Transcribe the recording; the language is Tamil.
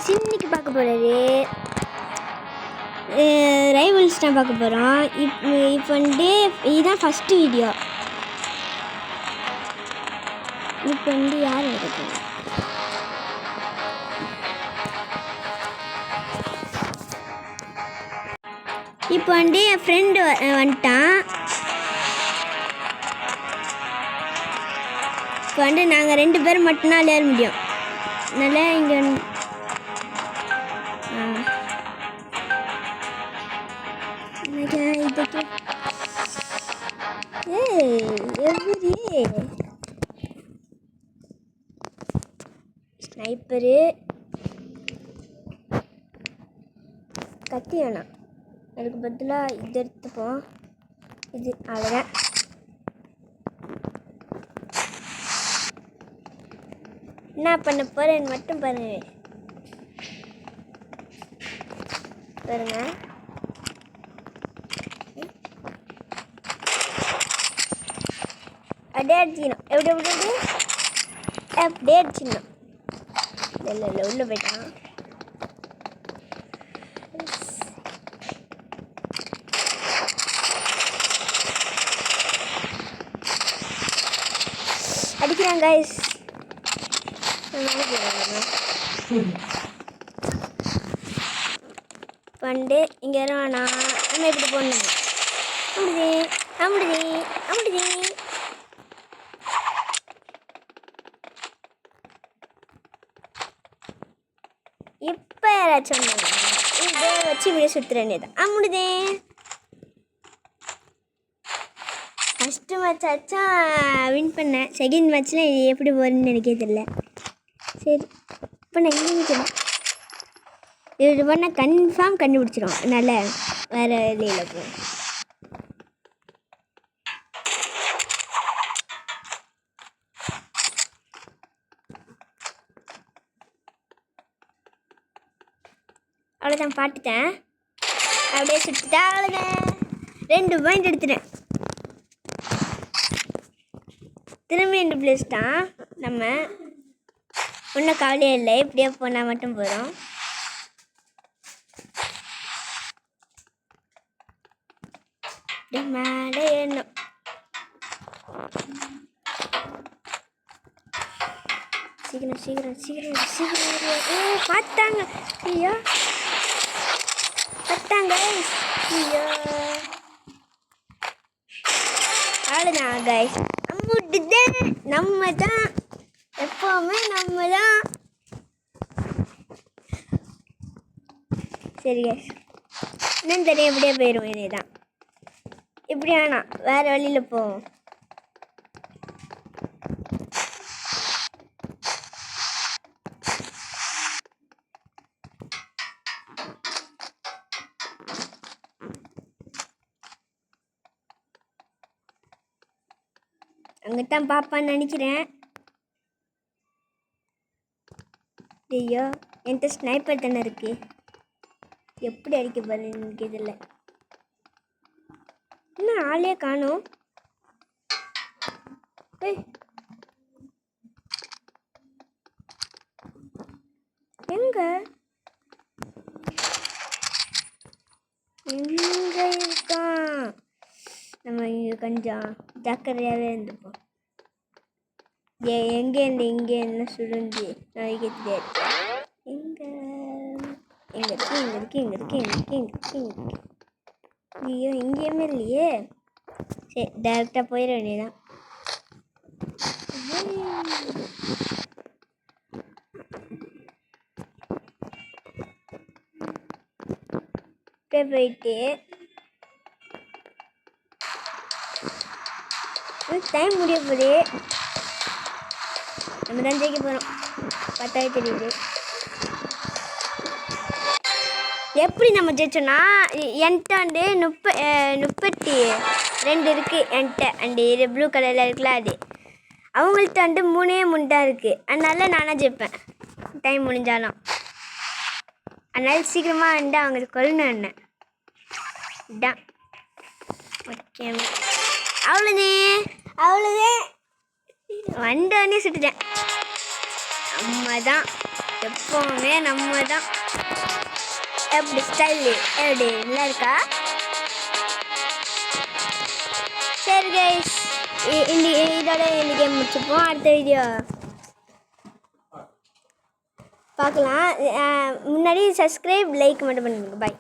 गाइस இன்னைக்கு பார்க்க போறது ரைவல்ஸ் தான் பார்க்க போறோம். இப்போ வந்து இதுதான் ஃபர்ஸ்ட் வீடியோ. இப்போ வந்து யார் வருது? இப்போ வந்து என் ஃப்ரெண்டு வந்துட்டான். இப்போ வந்து நாங்கள் 2 பேர் மட்டும்தான் விளையாட முடியும். நல்லா இங்கே ஸ்னைப்பரு கத்தி வேணாம், அதுக்கு பதிலாக இது எடுத்துப்போம். இது அவ்வளோதான். என்ன பண்ண போகிறேன்னு மட்டும் பாருங்க. அப்படியே அடிச்சிக்கணும். எப்படி அப்படியே அடிச்சிக்கணும். இல்லை உள்ளே போயிட்டான். அடிக்கிறான் கைஸ். பண்டு இங்கே வேணா நம்ம எப்படி போடணும். அமுடுது இப்போ யாராச்சும் இதை வச்சு இப்படியே சுற்றுறேன்னு தான் அமுடுதே. ஃபஸ்ட்டு மேட்ச் ஆச்சா வின் பண்ணேன். செகண்ட் மேட்ச்சில் இது எப்படி போகிறேன்னு எனக்கே தெரியல. சரி இப்போ நான் எங்கே நிற்கிறேன். இது பண்ணால் கன்ஃபார்ம் கண்டுபிடிச்சிடும். அதனால் வேறு வெளியில் போகும். அவ்வளோதான், பாட்டுட்டேன். அப்படியே சுட்டுட்டா அவ்வளோதான். 2 பாயிண்ட் எடுத்துட்டேன். திரும்பி 2 பிளேஸ் தான். நம்ம ஒன்றும் கவலையே இல்லை. இப்படியே போனால் மட்டும் போதும். மேலே ஏறணும். சீக்கிரம் பார்த்தாங்க. ஐயோ பார்த்தாங்க. ஐயோ அவ்வளோதான் கைஸ். நம்ம தான் எப்போவுமே நம்ம தான். சரி கைஸ், இன்னும் தெரியும். எப்படியே போயிடும். இதே தான் இப்படி வேணாம், வேறு வழியில் போவோம். அங்கத்தான் பாப்பான்னு நினைக்கிறேன். ஐயோ என்கிட்ட ஸ்னைப்பர் தானே இருக்கு. எப்படி அடிக்க போறேன்னு எனக்கு இதில்லை. இன்னும் ஆளே காணும். எங்க இருக்கான்? நம்ம இங்கே கொஞ்சம் ஜாக்கிரதையாகவே இருந்துப்போம். எங்கேருந்து இங்கே என்ன சுருந்தி நாளைக்கு தெரியாது. எங்கே இருக்கு. ஐயோ இங்கேயுமே இல்லையே. சரி டேரெக்டாக போயிட வேண்டியதான். போயிட்டு டைம் முடிய போகுது. நம்ம தான் ஜெயிக்க போகிறோம். பார்த்தாவே தெரியுது. எப்படி நம்ம ஜெயிச்சோன்னா என்கிட்ட வந்து 32 இருக்குது என்கிட்ட. அண்டு இது ப்ளூ கலரில் இருக்குல்ல அது. அவங்கள்ட்ட வந்து 3 தான் இருக்குது. அதனால நானாக ஜெயிப்பேன் டைம் முடிஞ்சாலும். அதனால சீக்கிரமாக வந்து அவங்க கொள்ளணும் என்ன இதான். ஓகே அவ்வளோதே வந்தோடனே சுட்டுட்டேன். அம்மா தான் எப்போவுமே நம்ம தான். எப்படி ஸ்டைலு எப்படி நல்லா இருக்கா? சரி கைஸ், இதோட இந்த கேம் முடிச்சுப்போம். அடுத்த வீடியோ பார்க்கலாம். முன்னாடி சப்ஸ்கிரைப் லைக் மட்டும் பண்ணுங்க. பாய்.